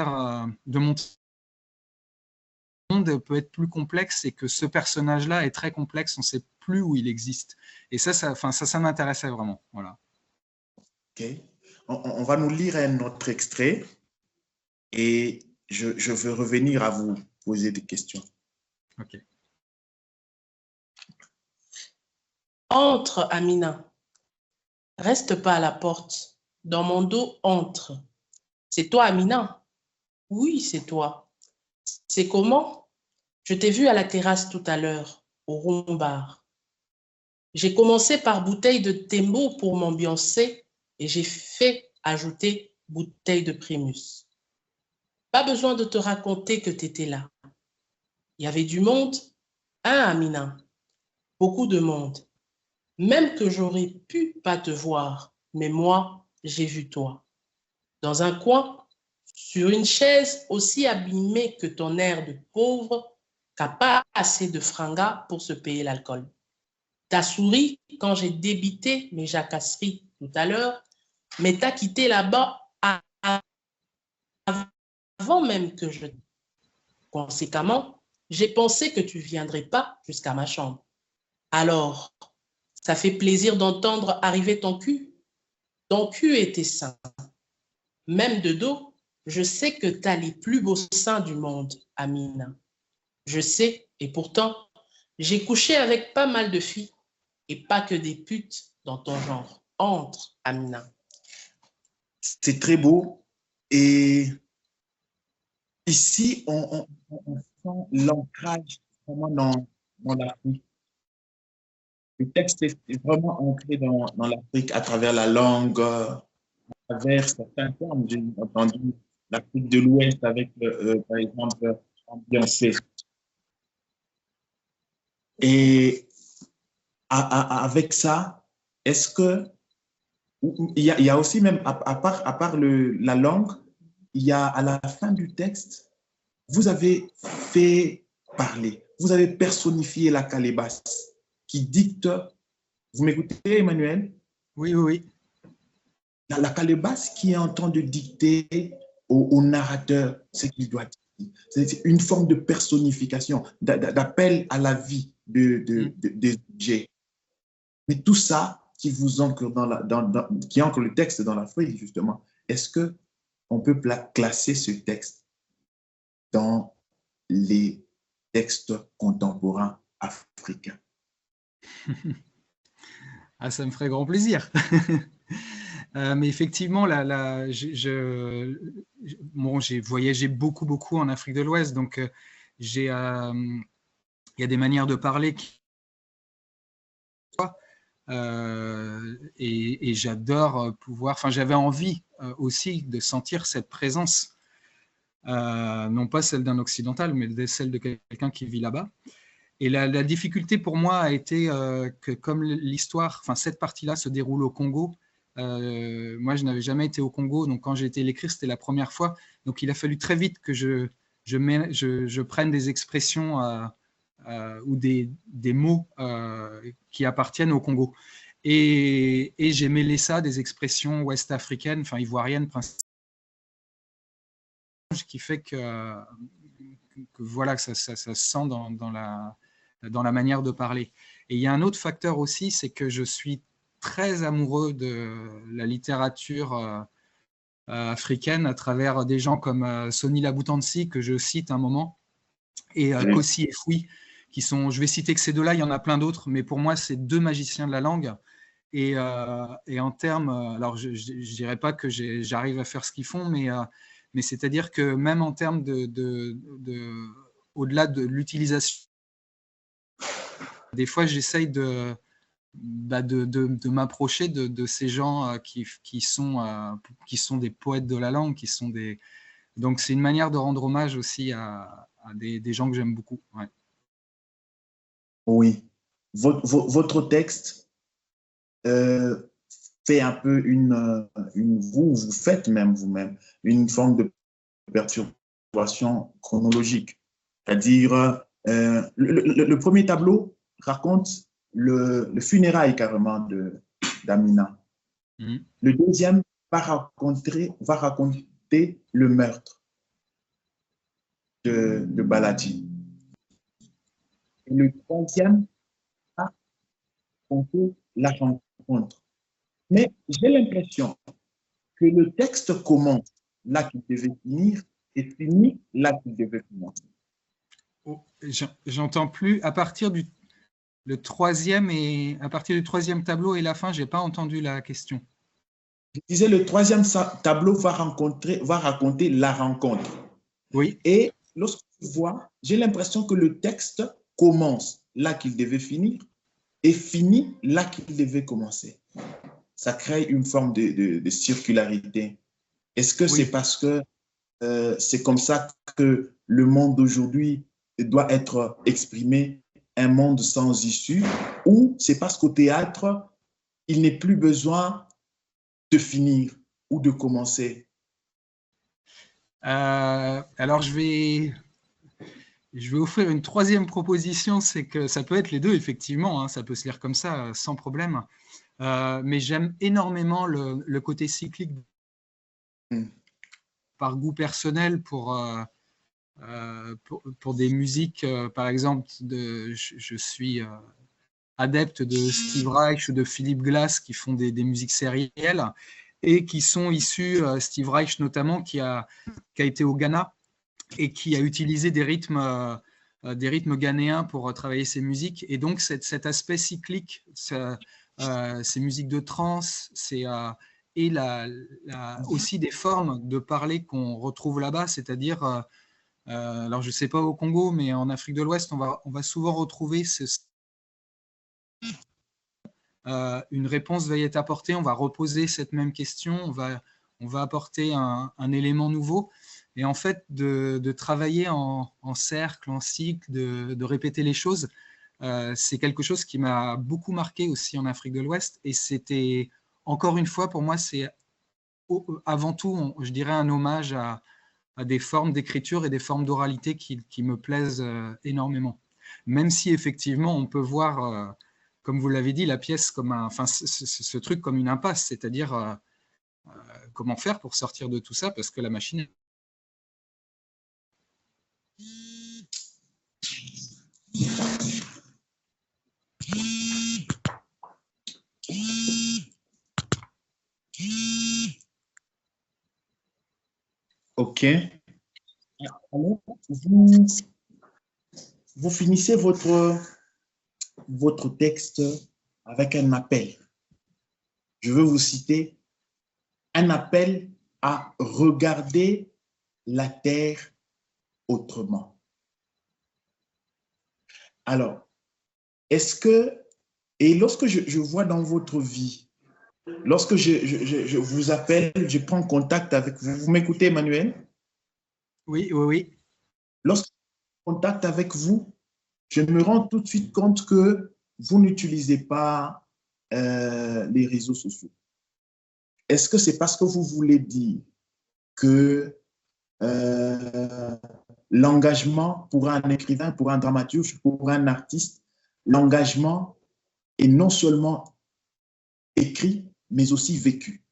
que le monde peut être plus complexe et que ce personnage-là est très complexe, on ne sait plus où il existe. Et ça m'intéressait vraiment. Voilà. Ok. On va nous lire un autre extrait et je veux revenir à vous poser des questions. Ok. Entre, Amina. Reste pas à la porte. Dans mon dos, entre. C'est toi, Amina? Oui, c'est toi. C'est comment? Je t'ai vu à la terrasse tout à l'heure, au Room Bar. J'ai commencé par bouteille de Tembo pour m'ambiancer et j'ai fait ajouter bouteille de Primus. Pas besoin de te raconter que tu étais là. Il y avait du monde, hein, Amina? Beaucoup de monde. Même que j'aurais pu pas te voir, mais moi, j'ai vu toi. Dans un coin, sur une chaise aussi abîmée que ton air de pauvre, qui n'a pas assez de fringas pour se payer l'alcool. T'as souri quand j'ai débité mes jacasseries tout à l'heure, mais t'as quitté là-bas avant même que je... Conséquemment, j'ai pensé que tu ne viendrais pas jusqu'à ma chambre. Alors, ça fait plaisir d'entendre arriver ton cul. Ton cul était sain. Même de dos, je sais que tu as les plus beaux seins du monde, Amina. Je sais, et pourtant, j'ai couché avec pas mal de filles, et pas que des putes dans ton genre. Entre, Amina. C'est très beau. Et ici, on sent l'ancrage vraiment dans l'Afrique. Le texte est vraiment ancré dans l'Afrique à travers la langue, à travers certains termes. J'ai entendu l'Afrique de l'Ouest avec, par exemple, Beyoncé. Et avec ça, est-ce que il y a aussi même, à part la langue, il y a à la fin du texte, vous avez fait parler, vous avez personnifié la calebasse qui dicte. Vous m'écoutez, Emmanuel? Oui, oui, oui. La calebasse qui est en train de dicter au narrateur ce qu'il doit dire. C'est une forme de personnification, d'appel à la vie des objets. Mais tout ça qui vous ancre qui ancre le texte dans l'Afrique, justement, est-ce qu'on peut classer ce texte dans les textes contemporains africains? Ah, ça me ferait grand plaisir. Mais effectivement, j'ai voyagé beaucoup en Afrique de l'Ouest, donc il y a des manières de parler et j'adore pouvoir. Enfin, j'avais envie aussi de sentir cette présence, non pas celle d'un occidental, mais celle de quelqu'un qui vit là-bas. Et la difficulté pour moi a été que comme l'histoire, enfin cette partie-là se déroule au Congo, moi je n'avais jamais été au Congo, donc quand j'ai été l'écrire, c'était la première fois. Donc il a fallu très vite que je prenne des expressions ou des mots qui appartiennent au Congo. Et j'ai mêlé ça des expressions ouest-africaines, enfin ivoiriennes, principalement, qui fait que voilà, que ça se sent dans la manière de parler. Et il y a un autre facteur aussi, c'est que je suis très amoureux de la littérature africaine à travers des gens comme Sonny Laboutansi, que je cite un moment, et Kossi et Fouy, qui sont, je vais citer que ces deux-là, il y en a plein d'autres, mais pour moi, c'est deux magiciens de la langue. Et en termes, alors je ne dirais pas que j'arrive à faire ce qu'ils font, mais c'est-à-dire que même en termes au-delà de l'utilisation, des fois, j'essaye de m'approcher de ces gens qui sont des poètes de la langue, qui sont des... Donc, c'est une manière de rendre hommage aussi à des gens que j'aime beaucoup. Ouais. Oui. Votre texte fait un peu vous faites même vous-même une forme de perturbation chronologique. C'est-à-dire, le premier tableau raconte le funérail carrément d'Amina. Le deuxième va raconter le meurtre de Baladi. Et le troisième va raconter la rencontre. Mais j'ai l'impression que le texte commence là qu'il devait finir et finit là qu'il devait commencer. Oh, j'entends plus. À partir du troisième tableau et la fin, j'ai pas entendu la question. Je disais, le troisième tableau va raconter la rencontre. Oui. Et lorsque je vois, j'ai l'impression que le texte commence là qu'il devait finir et finit là qu'il devait commencer. Ça crée une forme de circularité. Est-ce que c'est parce que c'est comme ça que le monde d'aujourd'hui doit être exprimé, un monde sans issue, ou c'est parce qu'au théâtre, il n'est plus besoin de finir ou de commencer? Alors, je vais offrir une troisième proposition, c'est que ça peut être les deux, effectivement, hein, ça peut se lire comme ça, sans problème. Mais j'aime énormément le côté cyclique par goût personnel pour des musiques, par exemple, je suis adepte de Steve Reich ou de Philip Glass qui font des musiques sérielles et qui sont issus, Steve Reich notamment, qui a été au Ghana et qui a utilisé des rythmes ghanéens pour travailler ses musiques. Et donc, cet aspect cyclique, ces musiques de trance, et aussi des formes de parler qu'on retrouve là-bas, c'est-à-dire, alors je ne sais pas au Congo, mais en Afrique de l'Ouest, on va souvent retrouver une réponse va y être apportée, on va reposer cette même question, on va apporter un élément nouveau. Et en fait, de travailler en cercle, en cycle, de répéter les choses, c'est quelque chose qui m'a beaucoup marqué aussi en Afrique de l'Ouest. Et c'était, encore une fois, pour moi, c'est avant tout, je dirais, un hommage à des formes d'écriture et des formes d'oralité qui me plaisent énormément. Même si, effectivement, on peut voir, comme vous l'avez dit, la pièce comme ce truc comme une impasse, c'est-à-dire comment faire pour sortir de tout ça, parce que la machine... OK. Alors, vous finissez votre texte avec un appel. Je veux vous citer un appel à regarder la terre autrement. Alors, est-ce que, et lorsque je vois dans votre vie, lorsque je vous appelle, je prends contact avec vous, vous m'écoutez, Emmanuel? Oui, oui, oui. Lorsque je prends contact avec vous, je me rends tout de suite compte que vous n'utilisez pas les réseaux sociaux. Est-ce que c'est parce que vous voulez dire que l'engagement pour un écrivain, pour un dramaturge, pour un artiste, l'engagement est non seulement écrit, mais aussi vécu?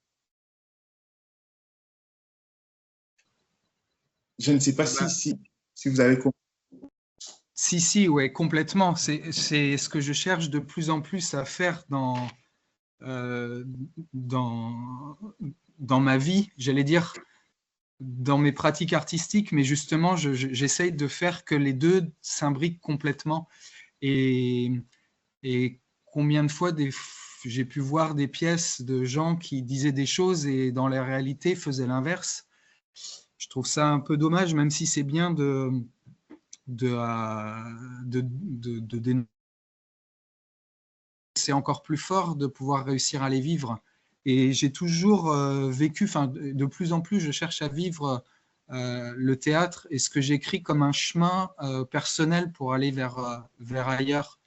Je ne sais pas si vous avez compris. Si, ouais, complètement. C'est ce que je cherche de plus en plus à faire dans dans ma vie, j'allais dire, dans mes pratiques artistiques, mais justement, j'essaye de faire que les deux s'imbriquent complètement. Et combien de fois j'ai pu voir des pièces de gens qui disaient des choses et dans la réalité faisaient l'inverse. Je trouve ça un peu dommage, même si c'est bien c'est encore plus fort de pouvoir réussir à les vivre. Et j'ai toujours vécu, de plus en plus, je cherche à vivre le théâtre et ce que j'écris comme un chemin personnel pour aller vers ailleurs.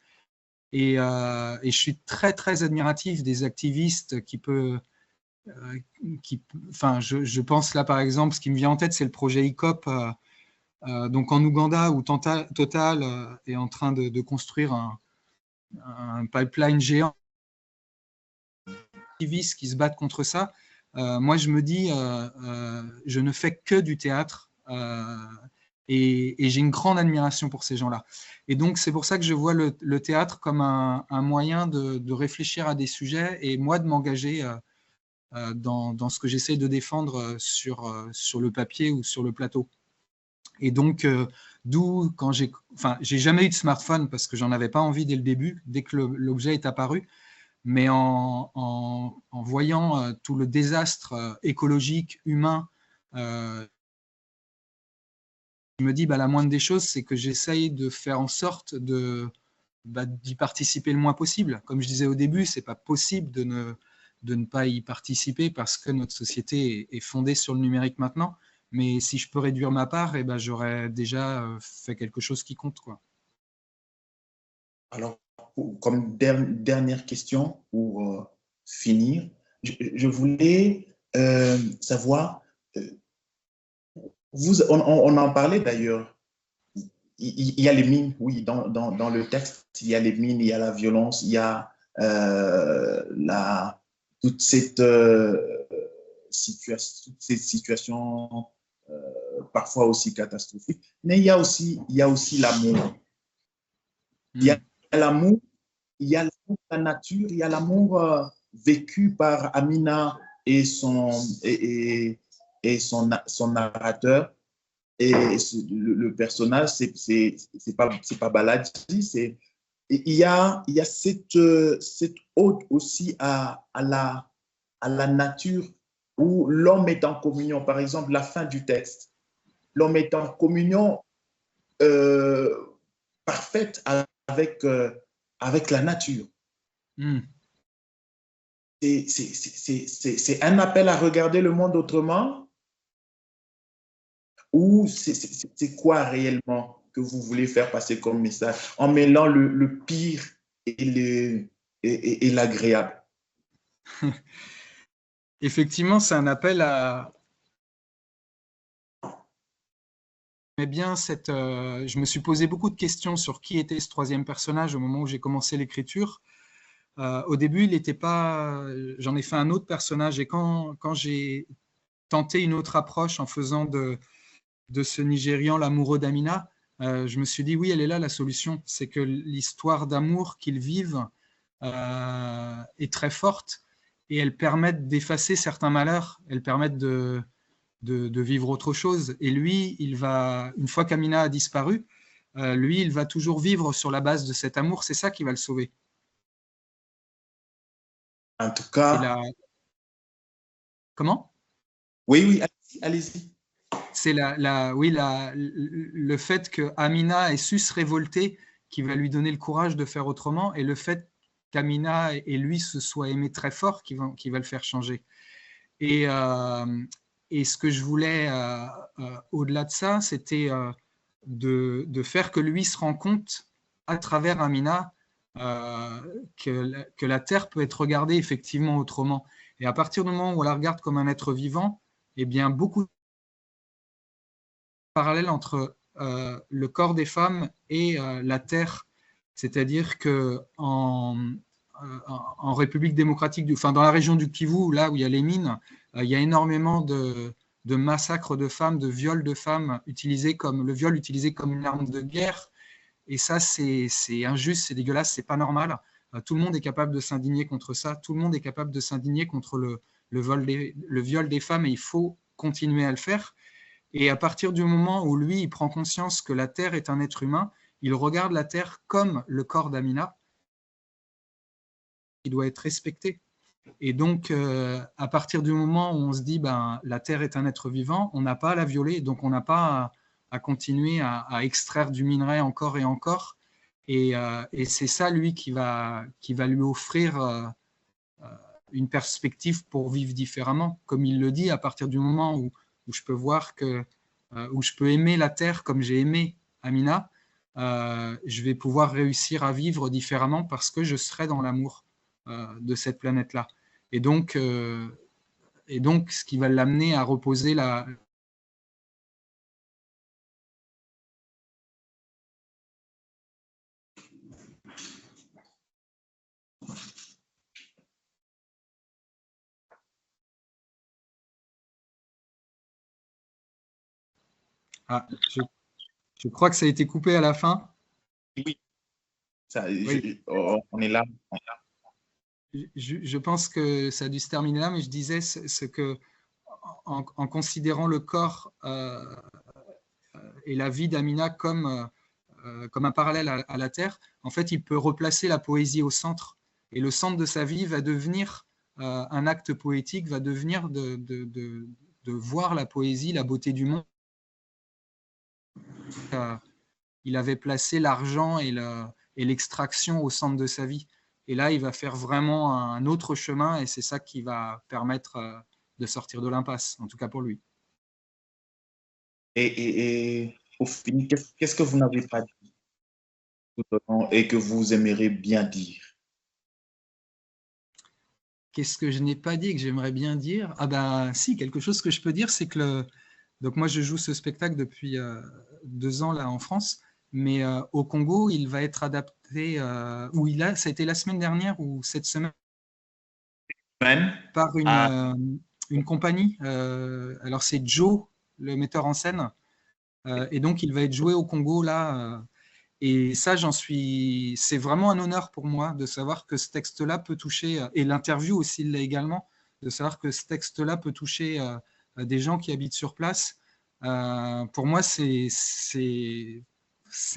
Et je suis très, très admiratif des activistes je pense là, par exemple, ce qui me vient en tête, c'est le projet ICOP, donc en Ouganda, où Total est en train de construire un pipeline géant, activistes qui se battent contre ça. Moi, je me dis, je ne fais que du théâtre et j'ai une grande admiration pour ces gens-là. Et donc, c'est pour ça que je vois le théâtre comme un moyen de réfléchir à des sujets et moi de m'engager dans ce que j'essaie de défendre sur le papier ou sur le plateau. Et donc, d'où, quand j'ai jamais eu de smartphone parce que j'en avais pas envie dès le début, dès que l'objet est apparu, mais en voyant tout le désastre écologique, humain, je me dis, la moindre des choses, c'est que j'essaye de faire en sorte d'y participer le moins possible. Comme je disais au début, c'est pas possible de ne pas y participer parce que notre société est fondée sur le numérique maintenant. Mais si je peux réduire ma part, j'aurais déjà fait quelque chose qui compte, quoi. Alors, comme dernière question pour finir, je voulais savoir, on en parlait d'ailleurs, il y a les mines, oui, dans le texte, il y a les mines, il y a la violence, il y a toute cette situation parfois aussi catastrophique, mais il y a aussi l'amour. Il y a l'amour, il y a la nature, il y a l'amour vécu par Amina et son narrateur. Et le personnage, c'est pas Baladji, il y a cette ode aussi à la nature où l'homme est en communion. Par exemple, la fin du texte, l'homme est en communion parfaite avec la nature. C'est un appel à regarder le monde autrement, ou c'est quoi réellement que vous voulez faire passer comme message en mêlant le pire et l'agréable? Effectivement, c'est un appel à... Mais bien, je me suis posé beaucoup de questions sur qui était ce troisième personnage au moment où j'ai commencé l'écriture. Au début, il n'était pas... J'en ai fait un autre personnage et quand j'ai tenté une autre approche en faisant de ce Nigérian l'amoureux d'Amina, je me suis dit oui, elle est là la solution. C'est que l'histoire d'amour qu'ils vivent est très forte et elles permettent d'effacer certains malheurs, elles permettent de vivre autre chose. Et lui, une fois qu'Amina a disparu, lui, il va toujours vivre sur la base de cet amour. C'est ça qui va le sauver. En tout cas... Comment? Oui, allez-y. C'est le fait que Amina ait su se révolter qui va lui donner le courage de faire autrement, et le fait qu'Amina et lui se soient aimés très fort qui va le faire changer. Et ce que je voulais, au-delà de ça, c'était de faire que lui se rende compte, à travers Amina, que la Terre peut être regardée effectivement autrement. Et à partir du moment où on la regarde comme un être vivant, eh bien, beaucoup de parallèles entre le corps des femmes et la Terre. C'est-à-dire qu'en République démocratique, dans la région du Kivu, là où il y a les mines, il y a énormément de massacres de femmes, de viols de femmes, le viol utilisé comme une arme de guerre. Et ça, c'est injuste, c'est dégueulasse, c'est pas normal. Tout le monde est capable de s'indigner contre ça. Tout le monde est capable de s'indigner contre le le viol des femmes et il faut continuer à le faire. Et à partir du moment où lui, il prend conscience que la Terre est un être humain, il regarde la Terre comme le corps d'Amina. Il doit être respecté. Et donc, à partir du moment où on se dit la Terre est un être vivant, on n'a pas à la violer, donc on n'a pas à continuer à extraire du minerai encore et encore. Et c'est ça, lui, qui va lui offrir une perspective pour vivre différemment. Comme il le dit, à partir du moment où je peux voir que, où je peux aimer la Terre comme j'ai aimé Amina, je vais pouvoir réussir à vivre différemment parce que je serai dans l'amour de cette planète-là. Et donc, ce qui va l'amener à reposer la... Ah, je crois que ça a été coupé à la fin. Oui, Oui. on est là. Je pense que ça a dû se terminer là, mais je disais ce que, en considérant le corps et la vie d'Amina comme un parallèle à la Terre, en fait, il peut replacer la poésie au centre. Et le centre de sa vie va devenir un acte poétique, va devenir de voir la poésie, la beauté du monde. Il avait placé l'argent et l'extraction au centre de sa vie. Et là, il va faire vraiment un autre chemin et c'est ça qui va permettre de sortir de l'impasse, en tout cas pour lui. Et au final, qu'est-ce que vous n'avez pas dit tout au long et que vous aimeriez bien dire? Qu'est-ce que je n'ai pas dit et que j'aimerais bien dire? Ah ben si, quelque chose que je peux dire, c'est que donc moi je joue ce spectacle depuis 2 ans là en France, mais au Congo, il va être adapté, ça a été la semaine dernière ou cette semaine, par une compagnie. Alors c'est Joe, le metteur en scène, et donc il va être joué au Congo là. Et ça, c'est vraiment un honneur pour moi de savoir que ce texte-là peut toucher, et l'interview aussi l'est également, de savoir que ce texte-là peut toucher des gens qui habitent sur place. Pour moi, c'est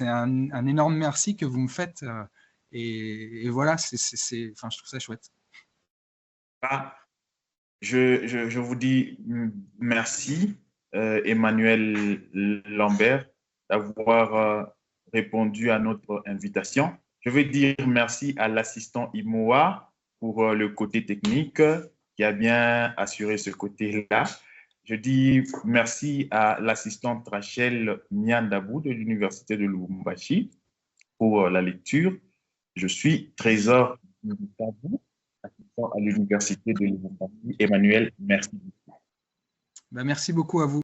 un énorme merci que vous me faites. Et voilà, enfin, je trouve ça chouette. Je vous dis merci, Emmanuel Lambert, d'avoir répondu à notre invitation. Je veux dire merci à l'assistant IMOA pour le côté technique qui a bien assuré ce côté-là. Je dis merci à l'assistante Rachel Miandabou de l'Université de Lubumbashi pour la lecture. Je suis Trésor Tabou, assistant à l'Université de Lubumbashi. Emmanuel, merci. Merci beaucoup à vous.